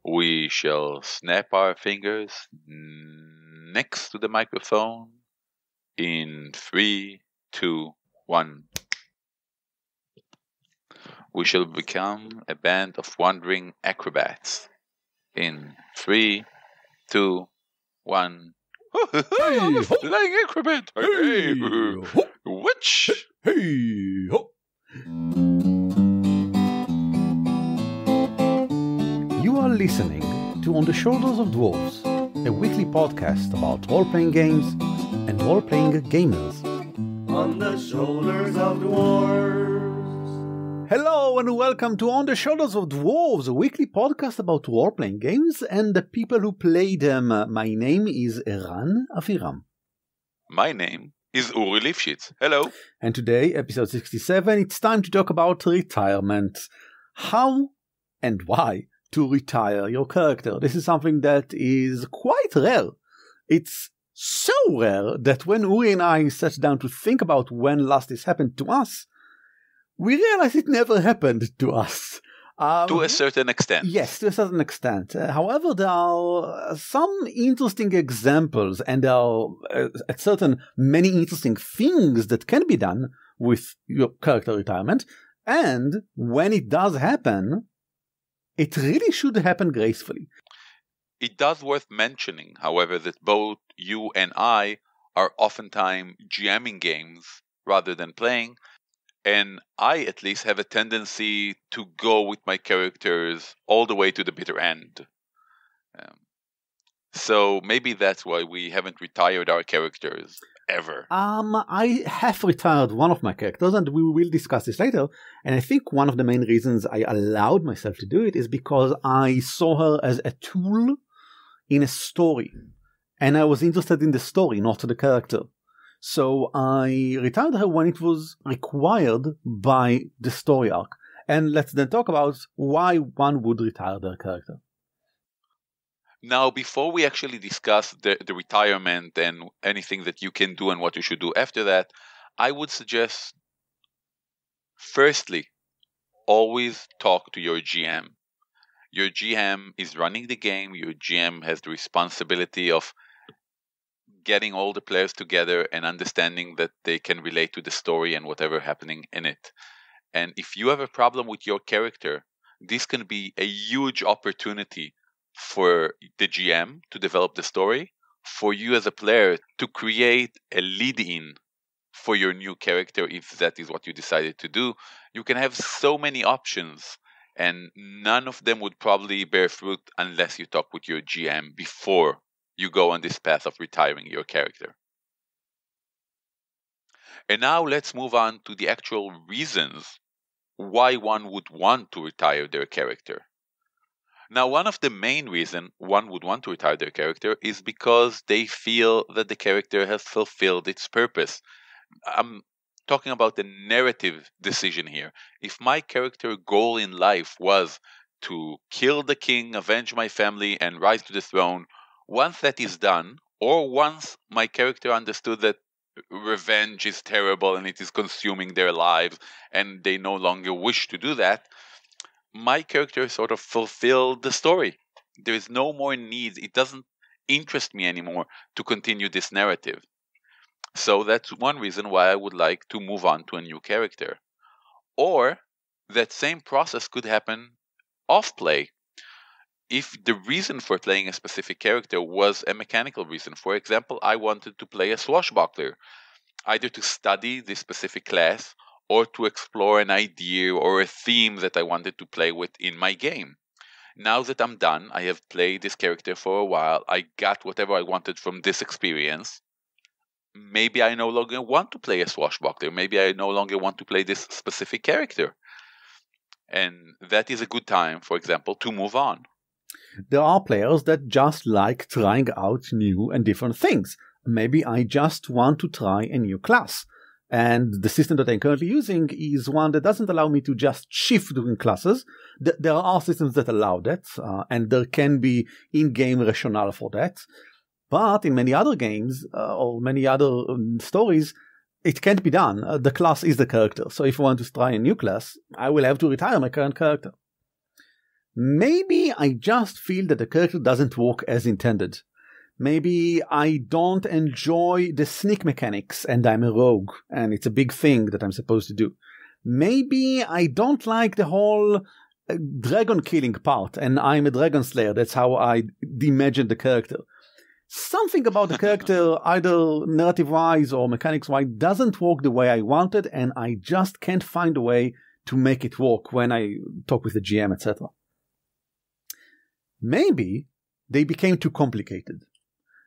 We shall snap our fingers next to the microphone in 3, 2, 1. We shall become a band of wandering acrobats in 3, 2, 1. Hey, I'm a ho. flying acrobat. Hey, ho. Witch. Hey, ho. You are listening to On the Shoulders of Dwarves, a weekly podcast about role-playing games and role-playing gamers. On the shoulders of dwarves. Hello and welcome to On the Shoulders of Dwarves, a weekly podcast about role-playing games and the people who play them. My name is Eran Aviram. My name is Uri Lifshitz. Hello. And today, episode 67, it's time to talk about retirement. How and why to retire your character. This is something that is quite rare. It's so rare that when Uri and I sat down to think about when last this happened to us, we realized it never happened to us. To a certain extent. Yes, to a certain extent. However, there are some interesting examples, and there are many interesting things that can be done with your character retirement. And when it does happen, it really should happen gracefully. It does worth mentioning, however, that both you and I are oftentimes GMing games rather than playing, and I at least have a tendency to go with my characters all the way to the bitter end. So maybe that's why we haven't retired our characters ever. I have retired one of my characters, and we will discuss this later. And I think one of the main reasons I allowed myself to do it is because I saw her as a tool in a story. And I was interested in the story, not the character. So I retired her when it was required by the story arc. And let's then talk about why one would retire their character. Now, before we actually discuss the retirement and anything that you can do and what you should do after that, I would suggest, firstly, always talk to your GM. Your GM is running the game. Your GM has the responsibility of getting all the players together and understanding that they can relate to the story and whatever happening in it. And if you have a problem with your character, this can be a huge opportunity for the GM to develop the story, for you as a player to create a lead-in for your new character if that is what you decided to do. You can have so many options, and none of them would probably bear fruit unless you talk with your GM before you go on this path of retiring your character. And now let's move on to the actual reasons why one would want to retire their character. Now, one of the main reasons one would want to retire their character is because they feel that the character has fulfilled its purpose. I'm talking about the narrative decision here. If my character goal in life was to kill the king, avenge my family, and rise to the throne, once that is done, or once my character understood that revenge is terrible and it is consuming their lives and they no longer wish to do that, my character sort of fulfilled the story. There is no more need. It doesn't interest me anymore to continue this narrative. So that's one reason why I would like to move on to a new character. Or that same process could happen off play. If the reason for playing a specific character was a mechanical reason, for example, I wanted to play a swashbuckler, either to study this specific class or to explore an idea or a theme that I wanted to play with in my game. Now that I'm done, I have played this character for a while, I got whatever I wanted from this experience. Maybe I no longer want to play a swashbuckler. Maybe I no longer want to play this specific character. And that is a good time, for example, to move on. There are players that just like trying out new and different things. Maybe I just want to try a new class. And the system that I'm currently using is one that doesn't allow me to just shift between classes. There are systems that allow that, and there can be in-game rationale for that. But in many other games, or many other stories, it can't be done. The class is the character. So if I want to try a new class, I will have to retire my current character. Maybe I just feel that the character doesn't work as intended. Maybe I don't enjoy the sneak mechanics and I'm a rogue and it's a big thing that I'm supposed to do. Maybe I don't like the whole dragon killing part and I'm a dragon slayer. That's how I imagine the character. Something about the character, either narrative-wise or mechanics-wise, doesn't work the way I wanted, and I just can't find a way to make it work when I talk with the GM, etc. Maybe they became too complicated.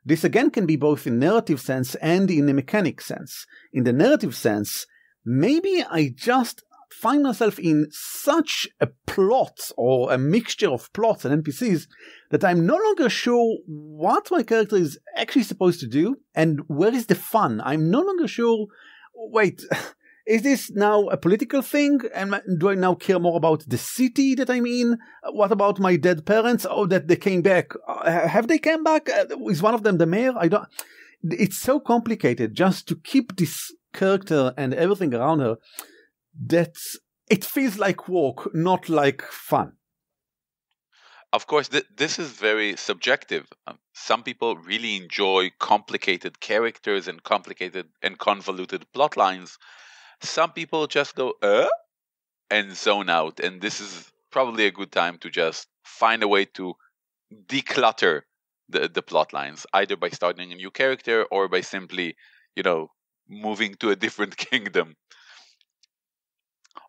This again can be both in narrative sense and in a mechanic sense. In the narrative sense, maybe I just find myself in such a plot or a mixture of plots and NPCs that I'm no longer sure what my character is actually supposed to do and where is the fun. I'm no longer sure, wait, is this now a political thing? And do I now care more about the city that I'm in? What about my dead parents? Oh, that they came back. Have they come back? Is one of them the mayor? I don't. It's so complicated just to keep this character and everything around her that it feels like work, not like fun. Of course, this is very subjective. Some people really enjoy complicated characters and complicated and convoluted plot lines. Some people just go, and zone out. And this is probably a good time to just find a way to declutter the plot lines, either by starting a new character or by simply, moving to a different kingdom.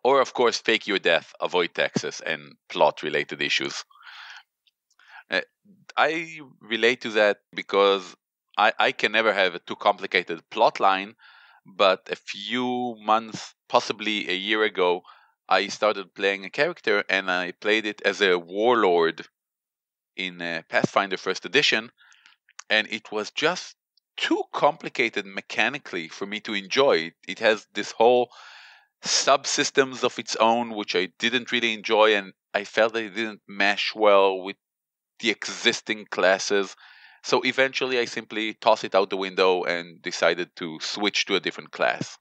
Or, of course, fake your death, avoid taxes, and plot-related issues. I relate to that because I can never have a too complicated plot line, but a few months, possibly a year ago, I started playing a character, and I played it as a warlord in Pathfinder First Edition, and it was just too complicated mechanically for me to enjoy. It has this whole subsystems of its own, which I didn't really enjoy, and I felt that it didn't mesh well with the existing classes. So eventually I simply tossed it out the window and decided to switch to a different class.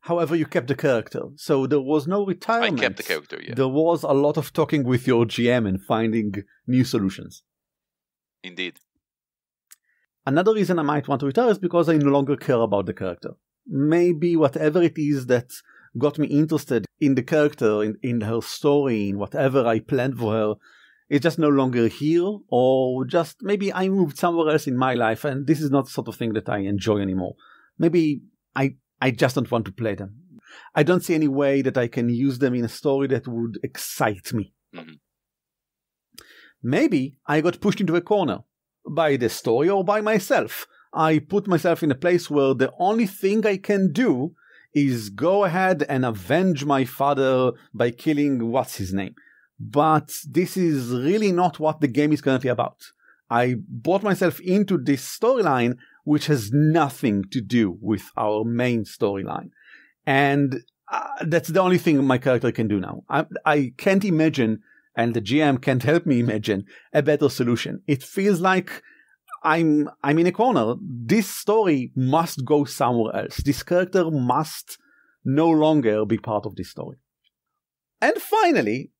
However, you kept the character, so there was no retirement. I kept the character, yeah. There was a lot of talking with your GM and finding new solutions. Indeed. Another reason I might want to retire is because I no longer care about the character. Maybe whatever it is that got me interested in the character, in her story, in whatever I planned for her, is just no longer here, or just maybe I moved somewhere else in my life and this is not the sort of thing that I enjoy anymore. Maybe I just don't want to play them. I don't see any way that I can use them in a story that would excite me. Mm-hmm. Maybe I got pushed into a corner by the story or by myself. I put myself in a place where the only thing I can do is go ahead and avenge my father by killing what's his name. But this is really not what the game is currently about. I brought myself into this storyline which has nothing to do with our main storyline. And that's the only thing my character can do now. I can't imagine, and the GM can't help me imagine, a better solution. It feels like I'm in a corner. This story must go somewhere else. This character must no longer be part of this story. And finally,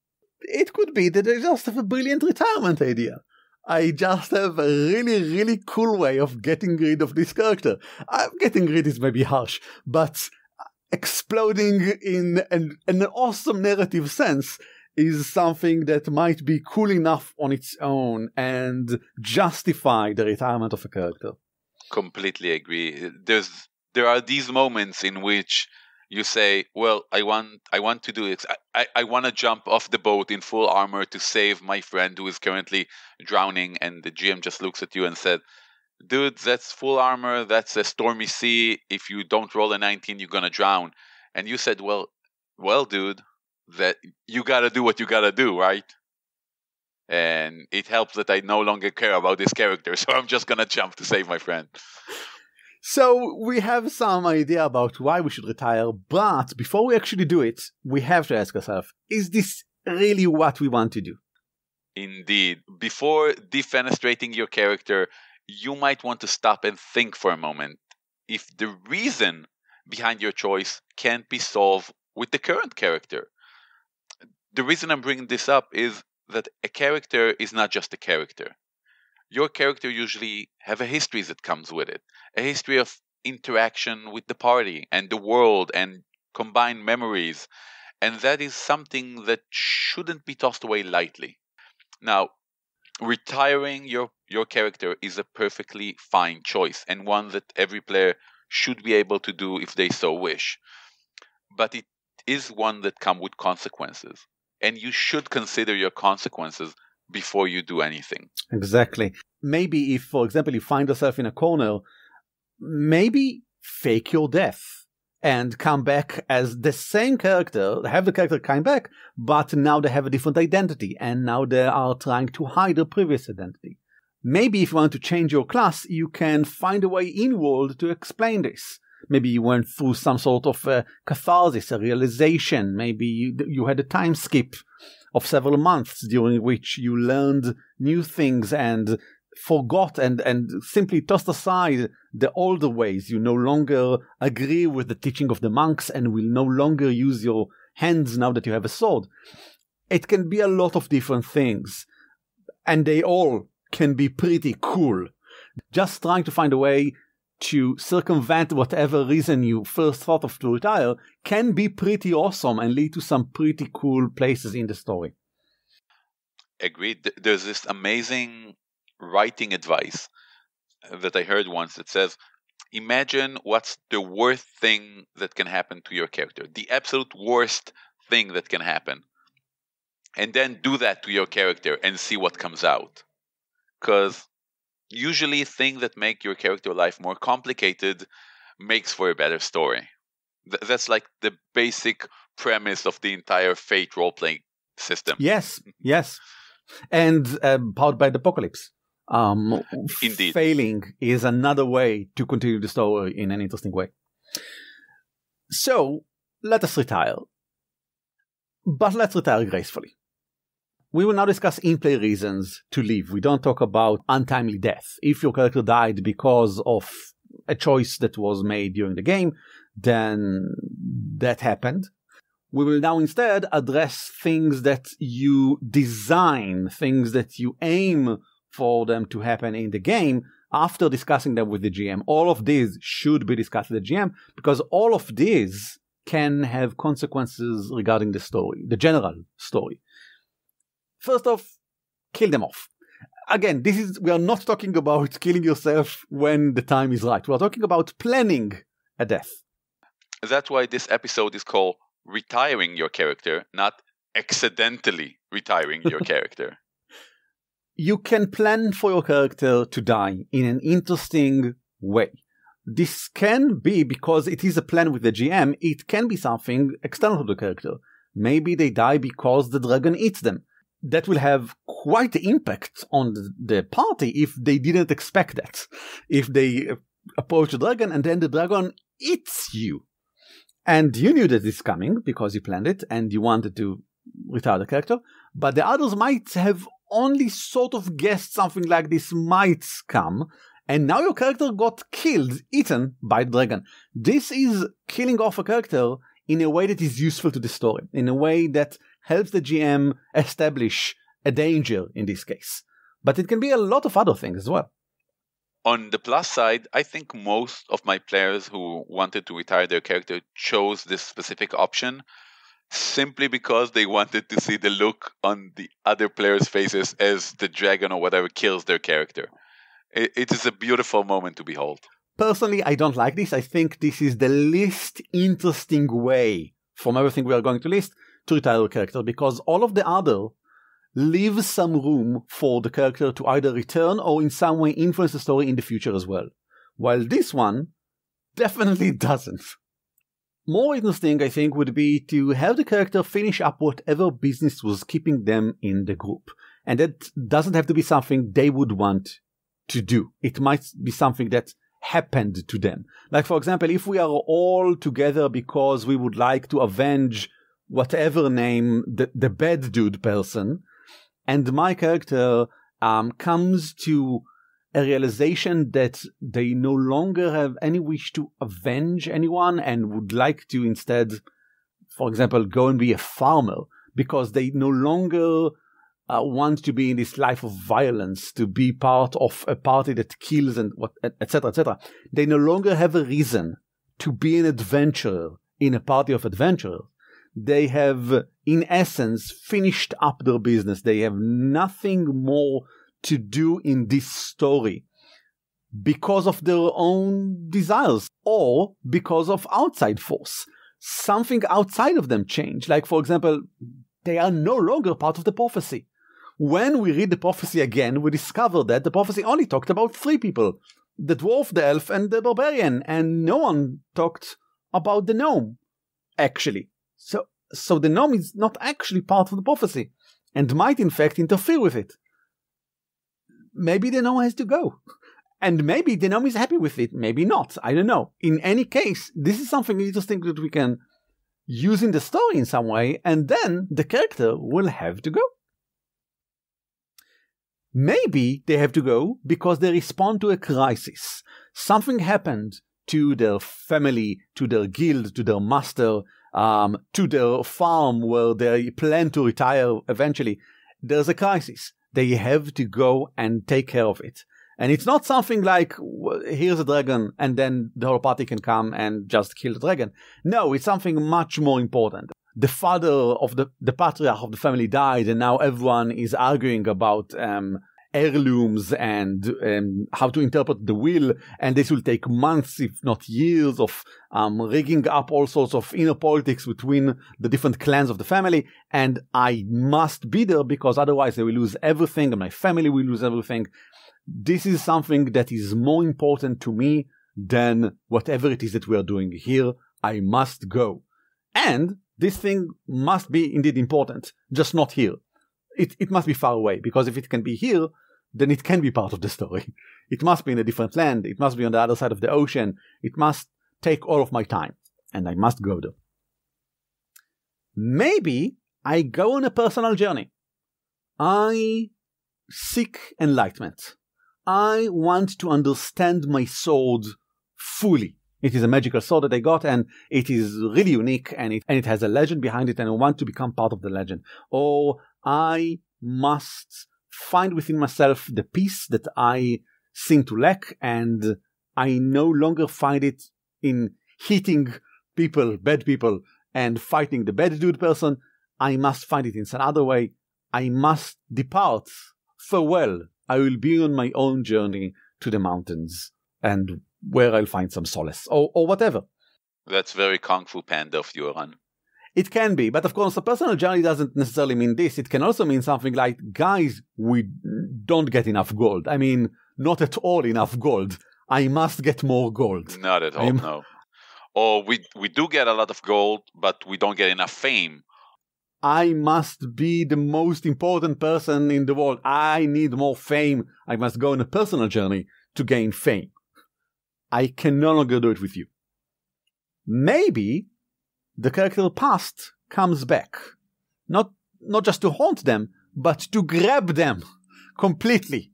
it could be that I just have a brilliant retirement idea. I just have a really, really cool way of getting rid of this character. Getting rid is maybe harsh, but exploding in an awesome narrative sense is something that might be cool enough on its own and justify the retirement of a character. Completely agree. There are these moments in which you say, well, I want to do it. I want to jump off the boat in full armor to save my friend who is currently drowning. And the GM just looks at you and said, dude, that's full armor. That's a stormy sea. If you don't roll a 19, you're going to drown. And you said, well, dude, that you got to do what you got to do, right? And it helps that I no longer care about this character. So I'm just going to jump to save my friend. So we have some idea about why we should retire, but before we actually do it, we have to ask ourselves, is this really what we want to do? Indeed. Before defenestrating your character, you might want to stop and think for a moment if the reason behind your choice can't be solved with the current character. The reason I'm bringing this up is that a character is not just a character. Your character usually have a history that comes with it, a history of interaction with the party and the world and combined memories, and that is something that shouldn't be tossed away lightly. Now, retiring your character is a perfectly fine choice and one that every player should be able to do if they so wish. But it is one that comes with consequences, and you should consider your consequences before you do anything. Exactly. Maybe if, for example, you find yourself in a corner, maybe fake your death and come back as the same character, have the character come back, but now they have a different identity, and now they are trying to hide their previous identity. Maybe if you want to change your class, you can find a way in-world to explain this. Maybe you went through some sort of catharsis, a realization. Maybe you had a time skip of several months during which you learned new things and forgot and simply tossed aside the older ways. You no longer agree with the teaching of the monks and will no longer use your hands now that you have a sword. It can be a lot of different things, and they all can be pretty cool. Just trying to find a way to circumvent whatever reason you first thought of to retire can be pretty awesome and lead to some pretty cool places in the story. Agreed. There's this amazing writing advice that I heard once that says, imagine what's the worst thing that can happen to your character, the absolute worst thing that can happen, and then do that to your character and see what comes out. Because usually things that make your character life more complicated makes for a better story. That's like the basic premise of the entire Fate role-playing system. Yes. And powered by the apocalypse. Indeed. Failing is another way to continue the story in an interesting way. So, let us retire. But let's retire gracefully. We will now discuss in-play reasons to leave. We don't talk about untimely death. If your character died because of a choice that was made during the game, then that happened. We will now instead address things that you design, things that you aim for them to happen in the game after discussing them with the GM. All of these should be discussed with the GM because all of these can have consequences regarding the story, the general story. First off, kill them off. Again, we are not talking about killing yourself when the time is right. We are talking about planning a death. That's why this episode is called Retiring Your Character, not accidentally retiring your character. You can plan for your character to die in an interesting way. This can be because it is a plan with the GM. It can be something external to the character. Maybe they die because the dragon eats them. That will have quite the impact on the party if they didn't expect that. If they approach the dragon and then the dragon eats you. And you knew that it's coming because you planned it and you wanted to retire the character. But the others might have only sort of guessed something like this might come. And now your character got killed, eaten by the dragon. This is killing off a character in a way that is useful to the story. In a way that helps the GM establish a danger in this case. But it can be a lot of other things as well. On the plus side, I think most of my players who wanted to retire their character chose this specific option simply because they wanted to see the look on the other players' faces as the dragon or whatever kills their character. It is a beautiful moment to behold. Personally, I don't like this. I think this is the least interesting way from everything we are going to list to retire a character, because all of the other leave some room for the character to either return or in some way influence the story in the future as well. While this one definitely doesn't. More interesting, I think, would be to have the character finish up whatever business was keeping them in the group. And that doesn't have to be something they would want to do. It might be something that happened to them. Like, for example, if we are all together because we would like to avenge whatever name the bad dude person, and my character comes to a realization that they no longer have any wish to avenge anyone and would like to instead, for example, go and be a farmer because they no longer want to be in this life of violence, to be part of a party that kills and what, etc., etc. They no longer have a reason to be an adventurer in a party of adventurers. They have, in essence, finished up their business. They have nothing more to do in this story because of their own desires or because of outside force. Something outside of them changed. Like, for example, they are no longer part of the prophecy. When we read the prophecy again, we discover that the prophecy only talked about 3 people, the dwarf, the elf, and the barbarian, and no one talked about the gnome, actually. So the gnome is not actually part of the prophecy, and might in fact interfere with it. Maybe the gnome has to go. And maybe the gnome is happy with it, maybe not, I don't know. In any case, this is something interesting that we can use in the story in some way, and then the character will have to go. Maybe they have to go because they respond to a crisis. Something happened to their family, to their guild, to their master, to their farm where they plan to retire eventually. There's a crisis. They have to go and take care of it. And it's not something like, here's a dragon, and then the whole party can come and just kill the dragon. No, it's something much more important. The father of the patriarch of the family died, and now everyone is arguing about heirlooms and how to interpret the will, and this will take months, if not years, of rigging up all sorts of inner politics between the different clans of the family, and I must be there because otherwise they will lose everything, and my family will lose everything. This is something that is more important to me than whatever it is that we are doing here. I must go. And this thing must be indeed important, just not here. It must be far away, because if it can be here, then it can be part of the story. It must be in a different land. It must be on the other side of the ocean. It must take all of my time, and I must go there. Maybe I go on a personal journey. I seek enlightenment. I want to understand my sword fully. It is a magical sword that I got, and it is really unique, and it has a legend behind it, and I want to become part of the legend. Or I must find within myself the peace that I seem to lack, and I no longer find it in hitting people, bad people, and fighting the bad dude person. I must find it in some other way. I must depart. Farewell. I will be on my own journey to the mountains, and where I'll find some solace, or whatever. That's very Kung Fu Panda of Yoran. It can be, but of course a personal journey doesn't necessarily mean this. It can also mean something like, guys, we don't get enough gold. I mean, not at all enough gold. I must get more gold. Not at all, no. Or we do get a lot of gold, but we don't get enough fame. I must be the most important person in the world. I need more fame. I must go on a personal journey to gain fame. I can no longer do it with you. Maybe the character past comes back. Not just to haunt them, but to grab them completely.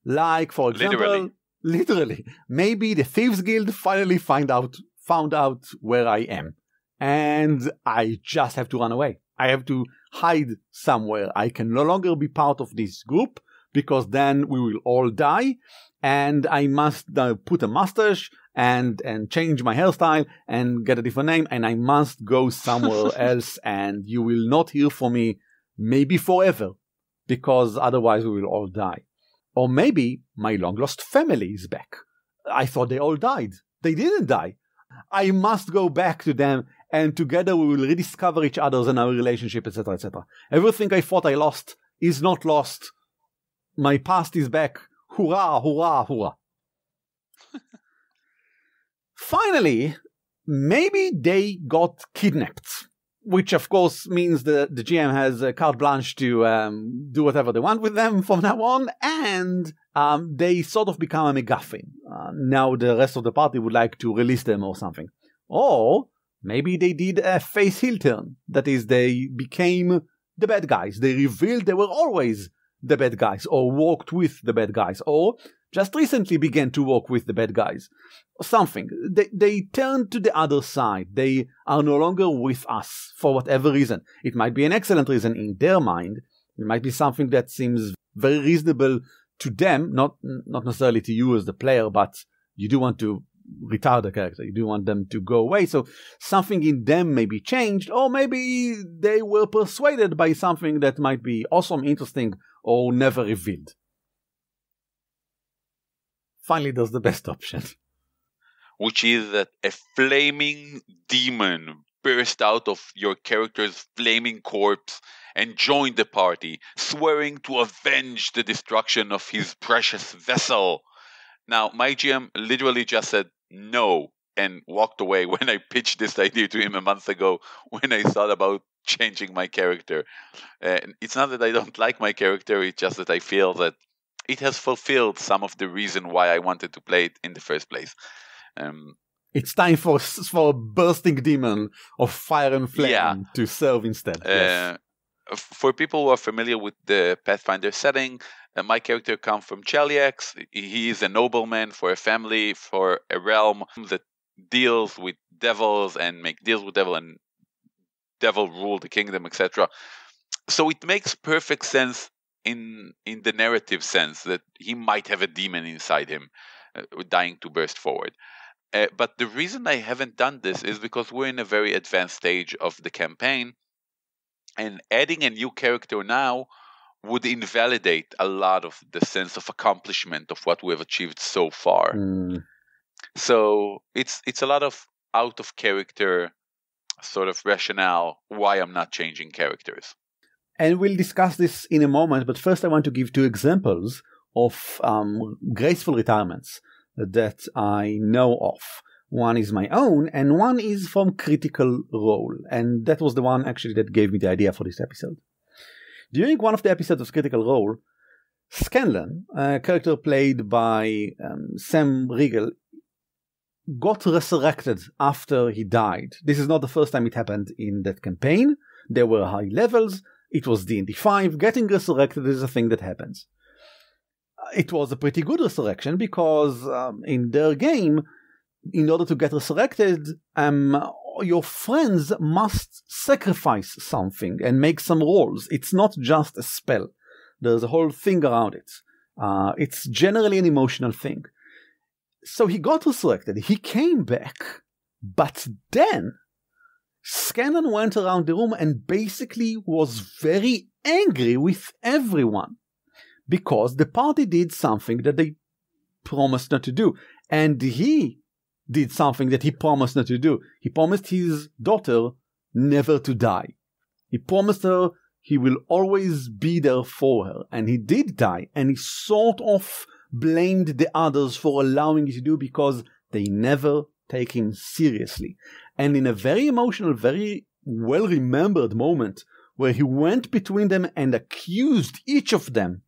Like, for example, literally. Maybe the Thieves Guild finally found out where I am. And I just have to run away. I have to hide somewhere. I can no longer be part of this group, because then we will all die, and I must put a mustache and change my hairstyle and get a different name, and I must go somewhere else, and you will not hear from me maybe forever, because otherwise we will all die. Or maybe my long-lost family is back. I thought they all died. They didn't die. I must go back to them, and together we will rediscover each other and our relationship, etc., etc. Everything I thought I lost is not lost. My past is back. Hurrah, hurrah, hurrah. Finally, maybe they got kidnapped, which of course means the GM has a carte blanche to do whatever they want with them from now on, and they sort of become a MacGuffin. Now the rest of the party would like to release them or something. Or maybe they did a face heel turn. That is, they became the bad guys. They revealed they were always the bad guys, or walked with the bad guys, or just recently began to walk with the bad guys. Or something. They turned to the other side. They are no longer with us for whatever reason. It might be an excellent reason in their mind. It might be something that seems very reasonable to them, not necessarily to you as the player, but you do want to retire the character. You do want them to go away. So something in them may be changed, or maybe they were persuaded by something that might be awesome, interesting, or never revealed. Finally, there's the best option, which is that a flaming demon burst out of your character's flaming corpse and joined the party, swearing to avenge the destruction of his precious vessel. Now, my GM literally just said no and walked away when I pitched this idea to him a month ago when I thought about changing my character. It's not that I don't like my character, it's just that I feel that it has fulfilled some of the reason why I wanted to play it in the first place. It's time for a bursting demon of fire and flame to serve instead. Yes. For people who are familiar with the Pathfinder setting, my character comes from Cheliax. He is a nobleman for a family, for a realm that deals with devils and make deals with devil, and devil rule the kingdom, etc. So it makes perfect sense in the narrative sense that he might have a demon inside him, dying to burst forward. But the reason I haven't done this is because we're in a very advanced stage of the campaign, and adding a new character now would invalidate a lot of the sense of accomplishment of what we have achieved so far. So it's a lot of out of character sort of rationale why I'm not changing characters. And we'll discuss this in a moment, but first I want to give two examples of graceful retirements that I know of. One is my own, and one is from Critical Role. And that was the one actually that gave me the idea for this episode. During one of the episodes of Critical Role, Scanlan, a character played by Sam Riegel, got resurrected after he died. This is not the first time it happened in that campaign. There were high levels. It was D&D 5. Getting resurrected is a thing that happens. It was a pretty good resurrection because in their game, in order to get resurrected, your friends must sacrifice something and make some rolls. It's not just a spell. There's a whole thing around it. It's generally an emotional thing. So he got resurrected. He came back. But then Scanlan went around the room and basically was very angry with everyone because the party did something that they promised not to do. And he did something that he promised not to do. He promised his daughter never to die. He promised her he will always be there for her. And he did die. And he sort of blamed the others for allowing it to do because they never take him seriously. And in a very emotional, very well-remembered moment where he went between them and accused each of them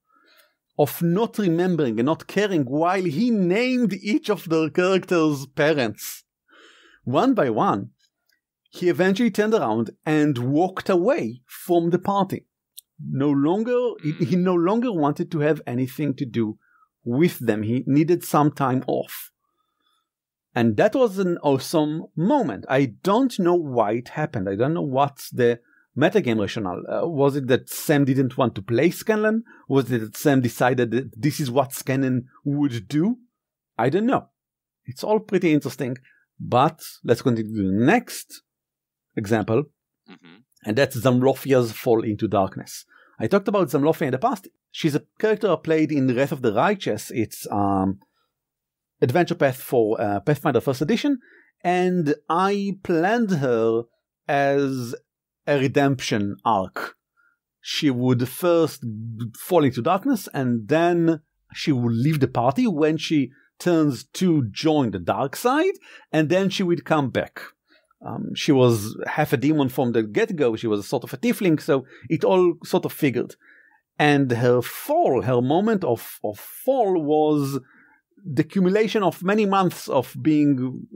of not remembering and not caring while he named each of their characters' parents. One by one, he eventually turned around and walked away from the party. He no longer wanted to have anything to do with them. He needed some time off. And that was an awesome moment. I don't know why it happened. I don't know what's the metagame rationale. Was it that Sam didn't want to play Scanlan? Was it that Sam decided that this is what Scanlan would do? I don't know. It's all pretty interesting. But let's continue to the next example. And that's Zamlothia's Fall into Darkness. I talked about Zamlothia in the past. She's a character played in Wrath of the Righteous. It's adventure path for Pathfinder 1st edition. And I planned her as a redemption arc. She would first fall into darkness and then she would leave the party when she turns to join the dark side, and then she would come back. She was half a demon from the get-go. She was sort of a tiefling, so it all sort of figured. And her fall, her moment of fall was the accumulation of many months of being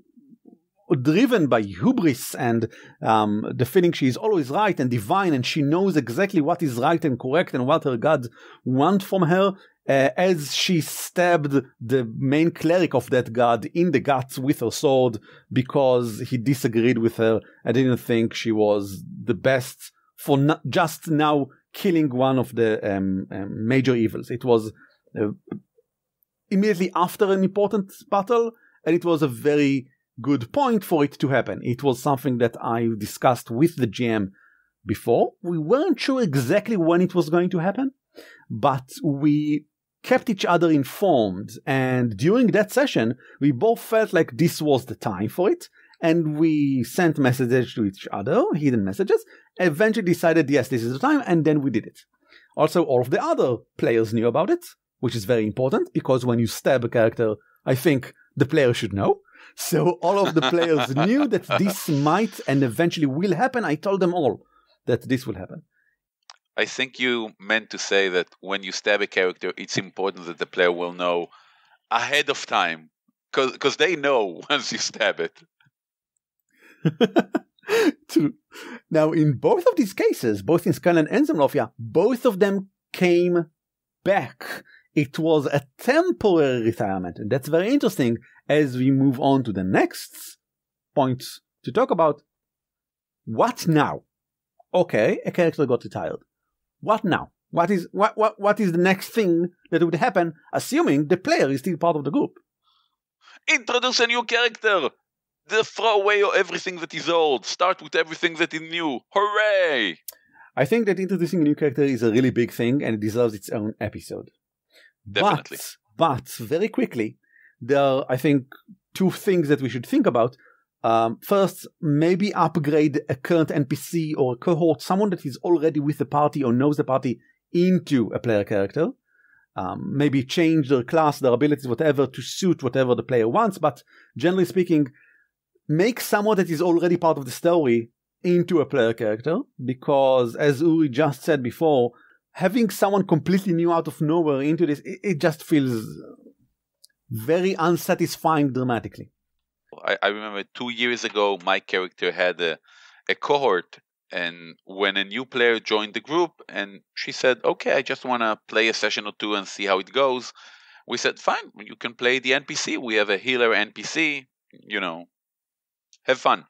driven by hubris and the feeling she is always right and divine, and she knows exactly what is right and correct and what her gods want from her, as she stabbed the main cleric of that god in the guts with her sword because he disagreed with her and didn't think she was the best for just now killing one of the major evils. It was immediately after an important battle, and it was a very good point for it to happen. It was something that I discussed with the GM before. We weren't sure exactly when it was going to happen, but we kept each other informed, and during that session, we both felt like this was the time for it, and we sent messages to each other, hidden messages, eventually decided, yes, this is the time, and then we did it. Also, all of the other players knew about it, which is very important, because when you stab a character, I think the player should know. So all of the players knew that this might and eventually will happen. I told them all that this will happen. I think you meant to say that when you stab a character, it's important that the player will know ahead of time, because they know once you stab it. True. Now, in both of these cases, both in Scanlan and Zemlofia, both of them came back. It was a temporary retirement, and that's very interesting as we move on to the next point to talk about. What now? Okay, a character got retired. What now? What is the next thing that would happen, assuming the player is still part of the group? Introduce a new character! Throw away everything that is old. Start with everything that is new. Hooray! I think that introducing a new character is a really big thing, and it deserves its own episode. Definitely. But very quickly, there are, I think, two things that we should think about. First, maybe upgrade a current NPC or a cohort, someone that is already with the party or knows the party, into a player character. Maybe change their class, their abilities, whatever, to suit whatever the player wants. But generally speaking, make someone that is already part of the story into a player character. Because, as Uri just said before, having someone completely new out of nowhere into this, it just feels very unsatisfying dramatically. I remember 2 years ago, my character had a cohort, and when a new player joined the group, and she said, okay, I just want to play a session or two and see how it goes. We said, fine, you can play the NPC. We have a healer NPC, have fun.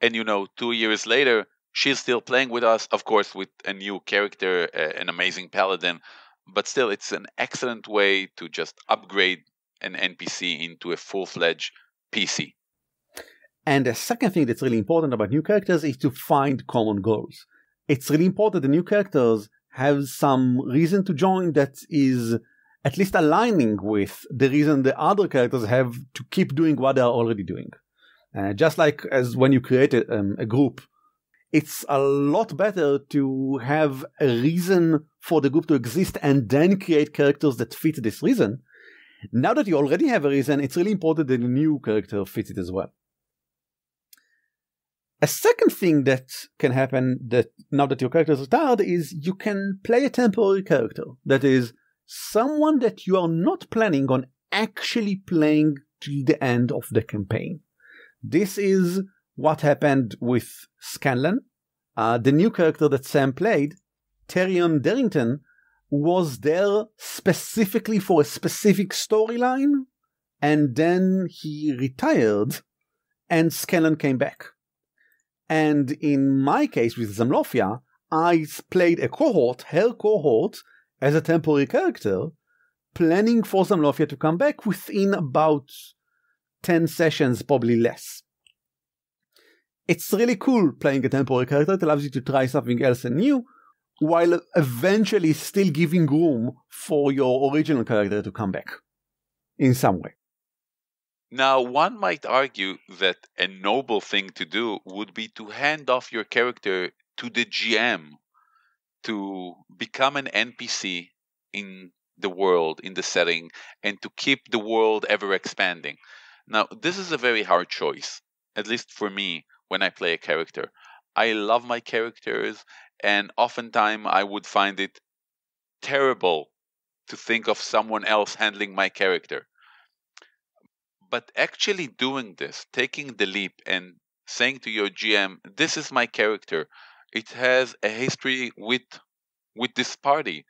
And 2 years later, she's still playing with us, of course, with a new character, an amazing paladin. But still, it's an excellent way to just upgrade an NPC into a full-fledged PC. And the second thing that's really important about new characters is to find common goals. It's really important that the new characters have some reason to join that is at least aligning with the reason the other characters have to keep doing what they are already doing. Just like as when you create a group, it's a lot better to have a reason for the group to exist and then create characters that fit this reason. Now that you already have a reason, it's really important that a new character fits it as well. A second thing that can happen that now that your character is retired is you can play a temporary character. That is, someone that you are not planning on actually playing to the end of the campaign. This is what happened with Scanlan. The new character that Sam played, Tyrion Darrington, was there specifically for a specific storyline, and then he retired, and Scanlan came back. And in my case with Zemlofia, I played a cohort, her cohort, as a temporary character, planning for Zemlofia to come back within about 10 sessions, probably less. It's really cool playing a temporary character. It allows you to try something else and new, while eventually still giving room for your original character to come back in some way. Now, one might argue that a noble thing to do would be to hand off your character to the GM to become an NPC in the world, in the setting, and to keep the world ever expanding. Now, this is a very hard choice, at least for me, when I play a character. I love my characters, and oftentimes I would find it terrible to think of someone else handling my character. But actually doing this, taking the leap and saying to your GM, this is my character, it has a history with this party,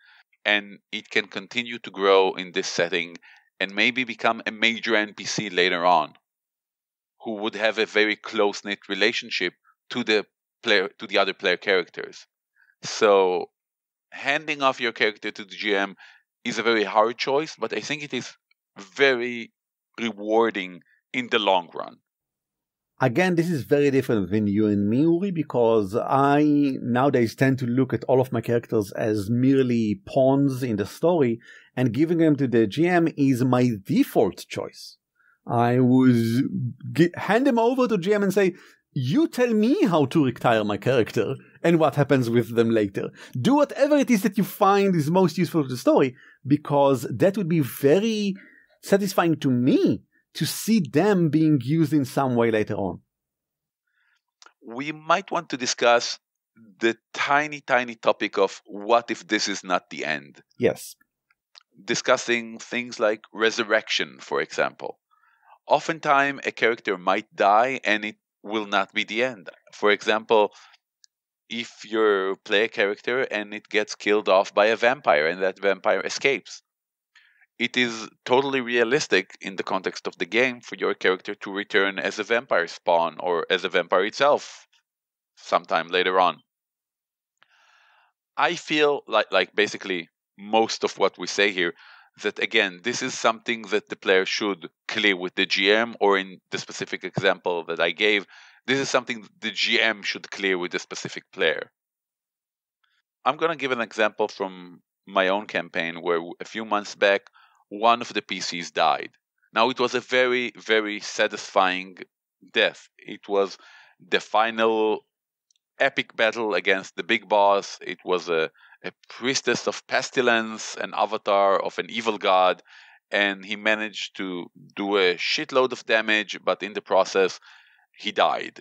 and it can continue to grow in this setting and maybe become a major NPC later on, who would have a very close-knit relationship to the other player characters. So handing off your character to the GM is a very hard choice, but I think it is very rewarding in the long run. Again, this is very different than you and me, Uri, because I nowadays tend to look at all of my characters as merely pawns in the story, and giving them to the GM is my default choice. I would hand them over to GM and say, you tell me how to retire my character and what happens with them later. Do whatever it is that you find is most useful to the story, because that would be very satisfying to me to see them being used in some way later on. We might want to discuss the tiny topic of what if this is not the end. Yes. Discussing things like resurrection, for example. Oftentimes, a character might die and it will not be the end. For example, if you play a character and it gets killed off by a vampire and that vampire escapes, it is totally realistic in the context of the game for your character to return as a vampire spawn or as a vampire itself sometime later on. I feel like basically most of what we say here, that again, this is something that the player should clear with the GM, or in the specific example that I gave, this is something the GM should clear with the specific player. I'm going to give an example from my own campaign where a few months back, one of the PCs died. Now, it was a very, very satisfying death. It was the final epic battle against the big boss. It was a priestess of pestilence, an avatar of an evil god, and he managed to do a shitload of damage, but in the process, he died.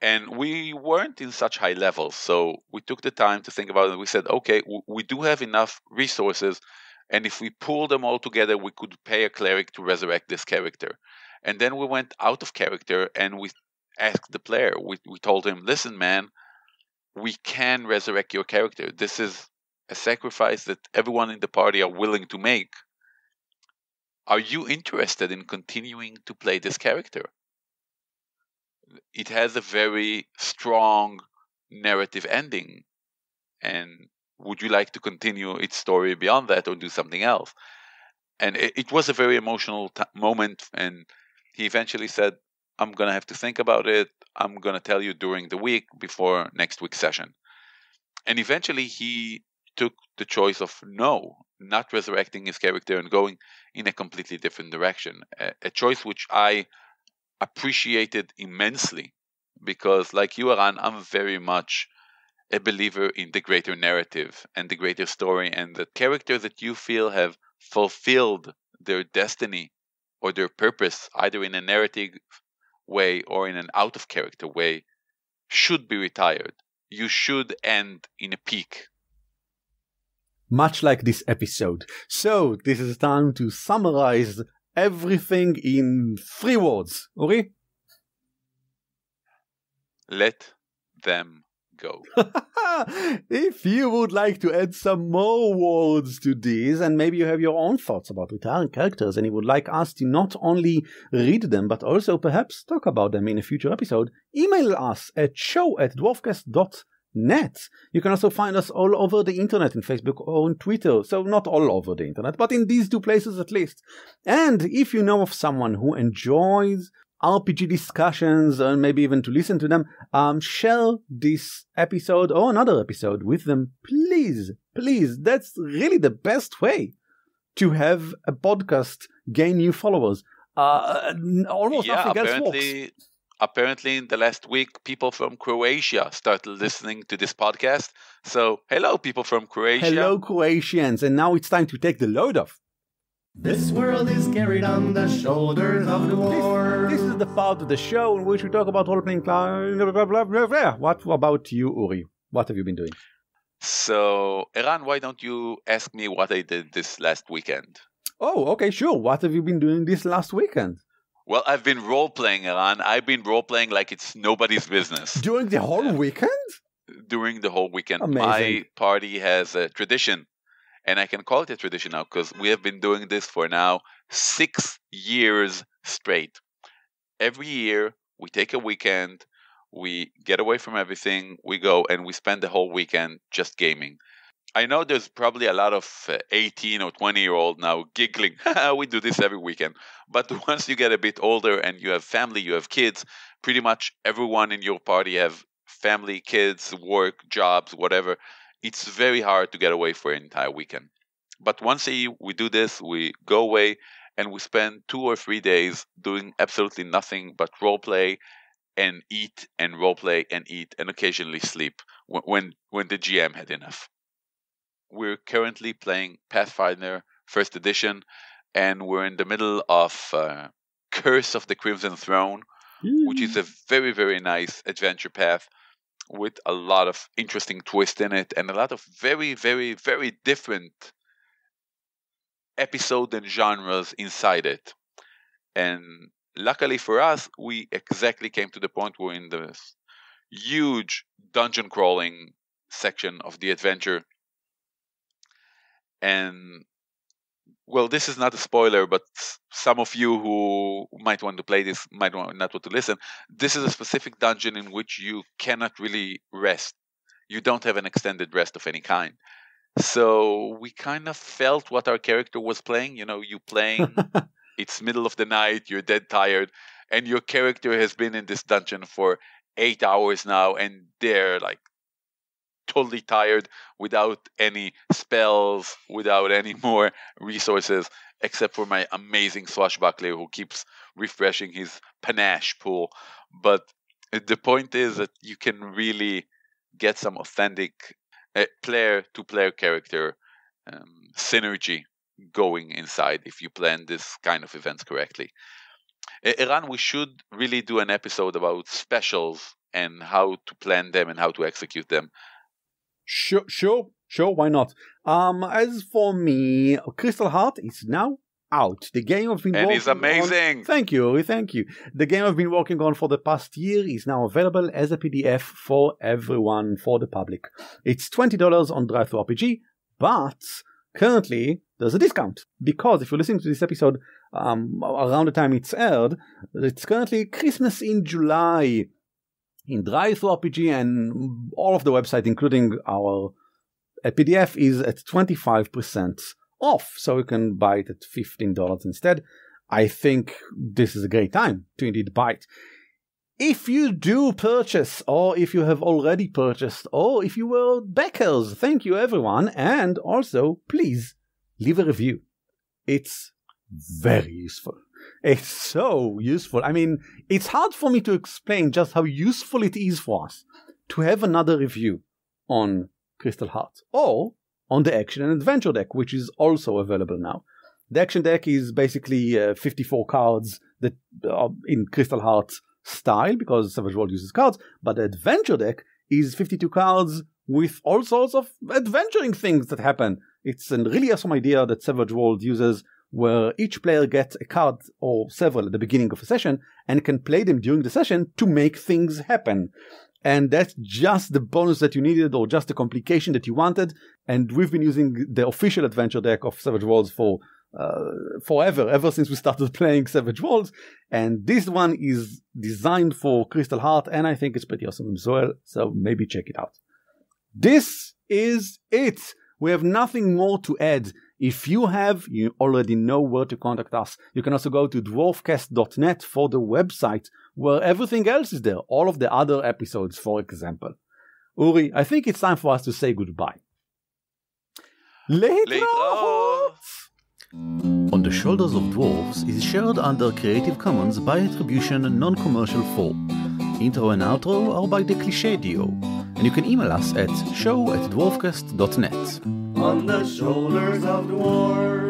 And we weren't in such high levels, so we took the time to think about it. We said, okay, we do have enough resources, and if we pool them all together, we could pay a cleric to resurrect this character. And then we went out of character, and we asked the player, we told him, listen, man, we can resurrect your character. This is a sacrifice that everyone in the party are willing to make. Are you interested in continuing to play this character? It has a very strong narrative ending. And would you like to continue its story beyond that or do something else? And it was a very emotional moment. And he eventually said, I'm going to have to think about it. I'm going to tell you during the week before next week's session. And eventually he took the choice of not resurrecting his character and going in a completely different direction. A choice which I appreciated immensely, because like you, Aran, I'm very much a believer in the greater narrative and the greater story, and the characters that you feel have fulfilled their destiny or their purpose, either in a narrative way or in an out of character way, should be retired. You should end in a peak. Much like this episode. So, this is time to summarize everything in 3 words. Uri? Let them go. If you would like to add some more words to this, and maybe you have your own thoughts about retiring characters, and you would like us to not only read them, but also perhaps talk about them in a future episode, email us at show@dwarfcast.net. You can also find us all over the internet, in Facebook or on Twitter. So not all over the internet, but in these 2 places at least. And if you know of someone who enjoys RPG discussions, and maybe even to listen to them, share this episode or another episode with them, please. That's really the best way to have a podcast gain new followers. Almost nothing else works. Apparently, in the last week, people from Croatia started listening to this podcast. So, hello, people from Croatia. Hello, Croatians. And now it's time to take the load off. This world is carried on the shoulders of dwarves. This is the part of the show in which we talk about role-playing. What about you, Uri? What have you been doing? So, Eran, why don't you ask me what I did this last weekend? Oh, okay, sure. What have you been doing this last weekend? Well, I've been role-playing, Eran. I've been role-playing like it's nobody's business. During the whole weekend? During the whole weekend. Amazing. My party has a tradition. And I can call it a tradition now because we have been doing this for now 6 years straight. Every year, we take a weekend, we get away from everything, we go and we spend the whole weekend just gaming. I know there's probably a lot of 18 or 20-year-old now giggling. We do this every weekend. But once you get a bit older and you have family, you have kids, pretty much everyone in your party have family, kids, work, jobs, whatever. It's very hard to get away for an entire weekend. But once a year we do this, we go away and we spend 2 or 3 days doing absolutely nothing but role play and eat and role play and eat and occasionally sleep when the GM had enough. We're currently playing Pathfinder First Edition, and we're in the middle of Curse of the Crimson Throne, which is a very, very nice adventure path with a lot of interesting twists in it and a lot of very, very, very different episodes and genres inside it. And luckily for us, we exactly came to the point where in the huge dungeon crawling section of the adventure. And well, this is not a spoiler, but some of you who might want to play this might not want to listen. This is a specific dungeon in which you cannot really rest. You don't have an extended rest of any kind. So we kind of felt what our character was playing. You know, you playing, it's middle of the night, you're dead tired, and your character has been in this dungeon for 8 hours now, and they're like totally tired, without any spells, without any more resources, except for my amazing swashbuckler who keeps refreshing his panache pool. But the point is that you can really get some authentic player-to-player character synergy going inside if you plan this kind of events correctly. Eran, we should really do an episode about specials and how to plan them and how to execute them. Sure, why not? As for me, Crystal Heart is now out. The game I've been working on... And it's amazing! Thank you. The game I've been working on for the past year is now available as a PDF for everyone, for the public. It's $20 on DriveThruRPG, but currently there's a discount. Because if you're listening to this episode around the time it's aired, it's currently Christmas in July. In DriveThruRPG and all of the website, including our PDF, is at 25% off, so you can buy it at $15 instead. I think this is a great time to indeed buy it. If you do purchase, or if you have already purchased, or if you were backers, thank you everyone, and also please leave a review. It's very useful. It's so useful. I mean, it's hard for me to explain just how useful it is for us to have another review on Crystal Heart or on the Action and Adventure deck, which is also available now. The Action deck is basically 54 cards that are in Crystal Heart style because Savage World uses cards, but the Adventure deck is 52 cards with all sorts of adventuring things that happen. It's a really awesome idea that Savage World uses, where each player gets a card or several at the beginning of a session and can play them during the session to make things happen. And that's just the bonus that you needed, or just the complication that you wanted. And we've been using the official adventure deck of Savage Worlds for forever, ever since we started playing Savage Worlds. And this one is designed for Crystal Heart, and I think it's pretty awesome as well. So maybe check it out. This is it. We have nothing more to add. If you have, you already know where to contact us. You can also go to dwarfcast.net for the website, where everything else is there. All of the other episodes, for example. Uri, I think it's time for us to say goodbye. Later. On the Shoulders of Dwarves is shared under Creative Commons by attribution non-commercial 4. Intro and outro are by the Cliché Duo. And you can email us at show@dwarfcast.net. On the shoulders of dwarves.